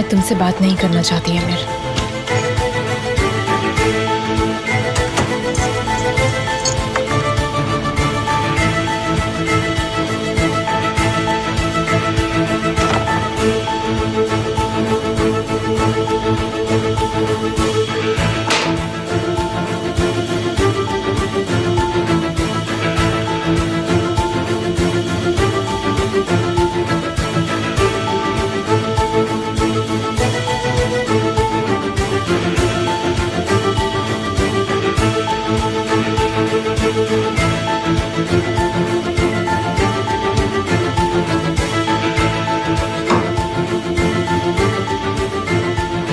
मैं तुमसे बात नहीं करना चाहती अमीर।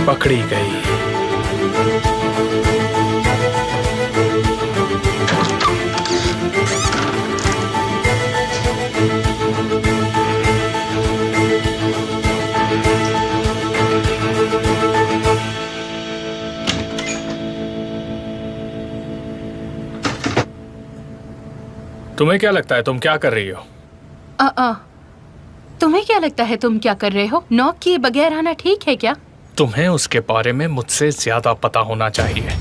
पकड़ी गई। तुम्हें क्या लगता है तुम क्या कर रही हो? तुम्हें क्या लगता है तुम क्या कर रहे हो? नॉक किए बगैर आना ठीक है क्या? तुम्हें उसके बारे में मुझसे ज्यादा पता होना चाहिए।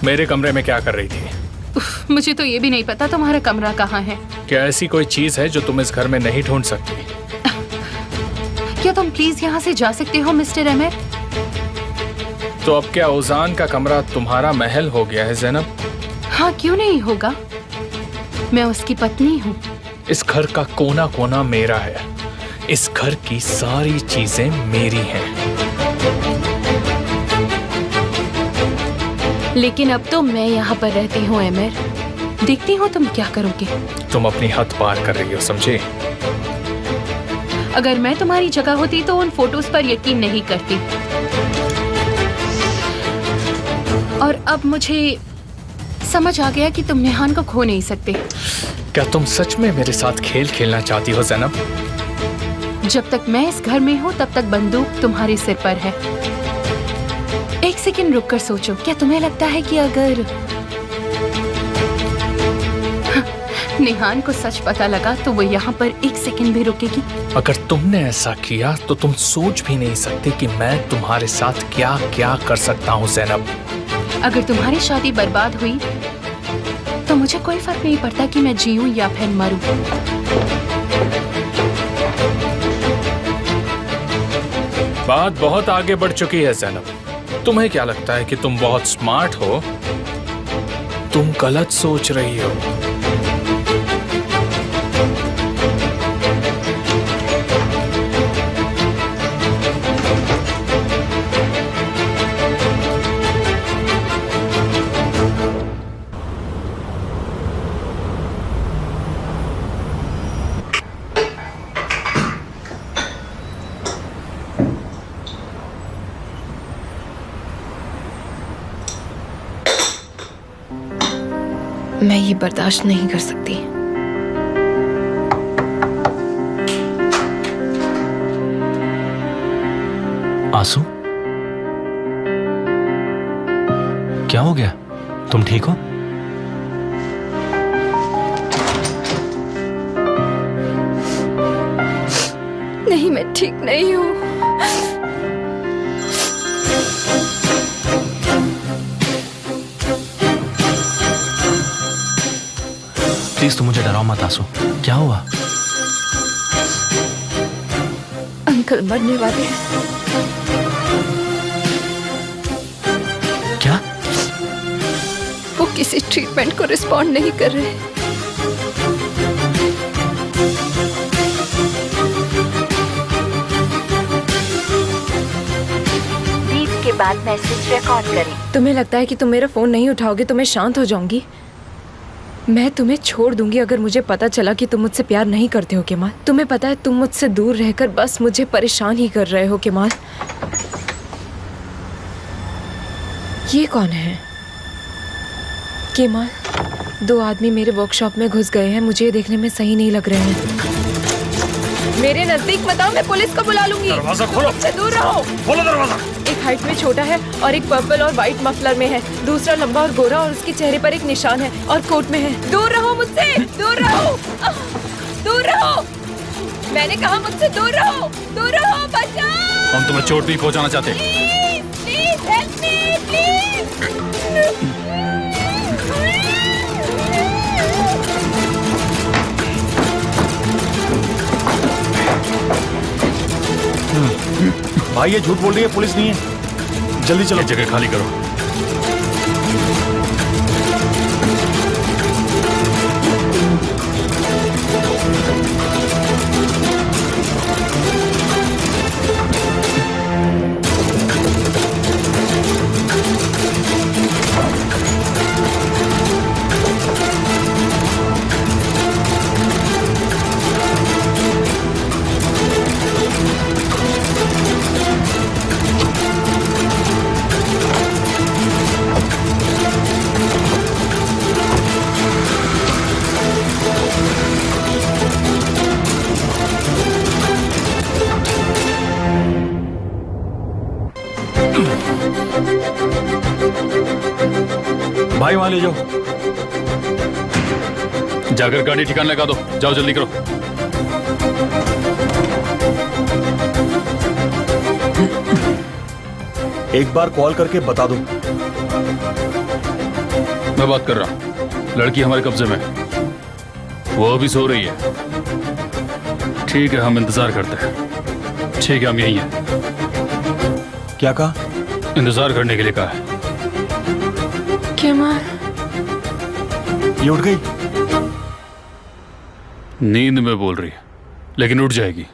मेरे कमरे में क्या कर रही थी? मुझे तो ये भी नहीं पता तुम्हारा कमरा कहाँ है। क्या ऐसी कोई चीज है जो तुम इस घर में नहीं ढूंढ सकती? क्या तुम प्लीज यहाँ से जा सकते हो मिस्टर अमीर? तो अब क्या उजान का कमरा तुम्हारा महल हो गया है ज़ैनब? हाँ, क्यों नहीं होगा? मैं उसकी पत्नी हूँ। इस घर का कोना कोना मेरा है। इस घर की सारी चीजें मेरी हैं। लेकिन अब तो मैं यहाँ पर रहती हूँ अमीर। देखती हूँ तुम क्या करोगे। तुम अपनी हद पार कर रही हो, समझे? अगर मैं तुम्हारी जगह होती तो उन फोटोज पर यकीन नहीं करती। और अब मुझे समझ आ गया कि तुम निहान को खो नहीं सकते। क्या तुम सच में मेरे साथ खेल खेलना चाहती हो ज़ैनब? जब तक मैं इस घर में हूँ तब तक बंदूक तुम्हारे सिर पर है। एक सेकंड रुक कर सोचो, क्या तुम्हें लगता है कि अगर निहान को सच पता लगा तो वो यहाँ पर एक सेकंड भी रुकेगी? अगर तुमने ऐसा किया तो तुम सोच भी नहीं सकते कि मैं तुम्हारे साथ क्या क्या कर सकता हूँ ज़ैनब। अगर तुम्हारी शादी बर्बाद हुई तो मुझे कोई फर्क नहीं पड़ता कि मैं जीऊं या फिर मरूं। बात बहुत आगे बढ़ चुकी है ज़ैनब। तुम्हें क्या लगता है कि तुम बहुत स्मार्ट हो? तुम गलत सोच रही हो। मैं ये बर्दाश्त नहीं कर सकती। आंसू, क्या हो गया? तुम ठीक हो? नहीं, मैं ठीक नहीं हूँ। प्लीज तुम मुझे डराओ मत आंसू। क्या हुआ? अंकल मरने वाले हैं। क्या? वो किसी ट्रीटमेंट को रिस्पॉन्ड नहीं कर रहे। बीप के बाद मैसेज रिकॉर्ड करें। तुम्हें लगता है कि तुम मेरा फोन नहीं उठाओगे तो मैं शांत हो जाऊंगी? मैं तुम्हें छोड़ दूंगी अगर मुझे पता चला कि तुम मुझसे प्यार नहीं करते हो केमाल। तुम्हें पता है तुम मुझसे दूर रहकर बस मुझे परेशान ही कर रहे हो केमाल। ये कौन है? केमाल, 2 आदमी मेरे वर्कशॉप में घुस गए हैं। मुझे ये देखने में सही नहीं लग रहे हैं। मेरे नजदीक मत आओ, मैं पुलिस को बुला लूंगी। दरवाजा खोलो। मुझसे दूर रहो। खोलो दरवाजा। एक हाइट में छोटा है और एक पर्पल और व्हाइट मफलर में है। दूसरा लंबा और गोरा और उसके चेहरे पर एक निशान है और कोट में है। दूर रहो मुझसे, दूर रहो, दूर रहो। मैंने कहा मुझसे दूर रहो, दूर रहो, बचाओ। हम तुम्हें चोट नहीं पहुंचाना चाहते। Please please help me please. भाई ये झूठ बोल रही है, पुलिस नहीं है। जल्दी चलो। ये जगह खाली करो। भाई वहां ले जाओ। जाकर गाड़ी ठिकाने लगा दो। जाओ जल्दी करो। एक बार कॉल करके बता दो। मैं बात कर रहा हूं। लड़की हमारे कब्जे में है। वो अभी सो रही है। ठीक है, हम इंतजार करते हैं। ठीक है, हम यही हैं। क्या कहा? इंतजार करने के लिए कहा है। केमाल, ये उठ गई? नींद में बोल रही है, लेकिन उठ जाएगी।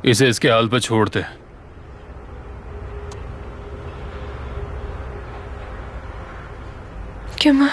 इसे इसके हाल पर छोड़ते हैं। केमाल,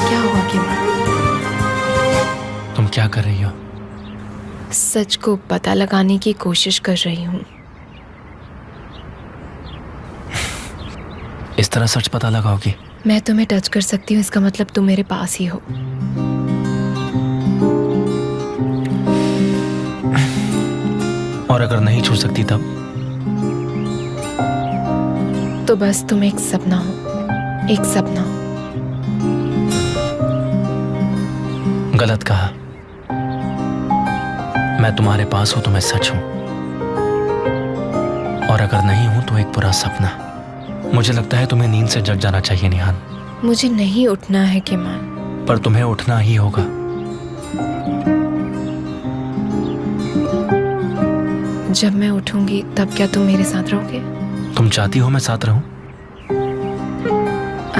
क्या हुआ केमाल? तुम क्या कर रही हो? सच को पता लगाने की कोशिश कर रही हूँ। इस तरह सच पता लगाओगी? मैं तुम्हें टच कर सकती हूँ, इसका मतलब तुम मेरे पास ही हो। और अगर नहीं छू सकती तब? तो बस तुम एक सपना हो, एक सपना। गलत कहा। मैं तुम्हारे पास हूं तो मैं सच हूं, और अगर नहीं हूं तो एक बुरा सपना। मुझे लगता है तुम्हें नींद से जग जाना चाहिए निहान। मुझे नहीं उठना है केमाल। पर तुम्हें उठना ही होगा। जब मैं उठूंगी तब क्या तुम मेरे साथ रहोगे? तुम चाहती हो मैं साथ रहूं?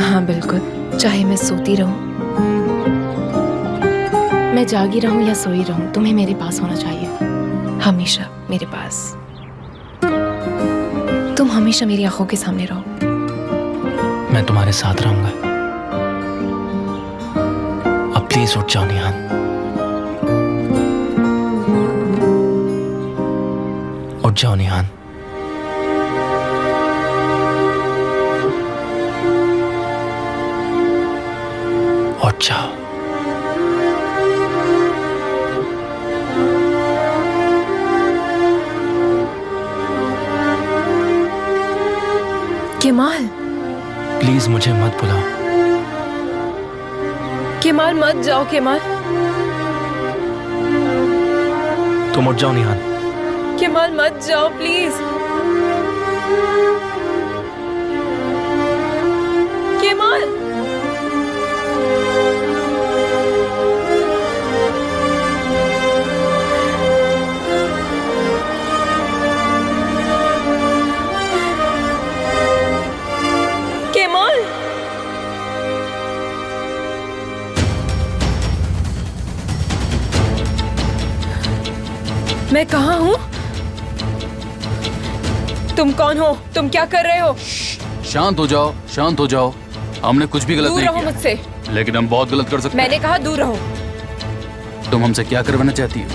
हाँ बिल्कुल, चाहे मैं सोती रहूं, मैं जागी रहूं या सोई रहूं, तुम्हें मेरे पास होना चाहिए, हमेशा मेरे पास। तुम हमेशा मेरी आंखों के सामने रहो। मैं तुम्हारे साथ रहूंगा। अब प्लीज उठ जाओ निहान। उठ जाओ निहान। उठ जाओ। केमाल, प्लीज मुझे मत बुलाओ। केमाल मत जाओ केमाल। तुम उठ जाओ निहान। केमाल मत जाओ प्लीज। केमाल, केमाल, मैं कहाँ हूँ? तुम कौन हो? तुम क्या कर रहे हो? शांत हो जाओ, शांत हो जाओ। हमने कुछ भी गलत दूर नहीं रहो किया, मुझसे। लेकिन हम बहुत गलत कर सकते मैंने कहा दूर रहो। हैं। तुम हमसे क्या करवाना चाहती हो?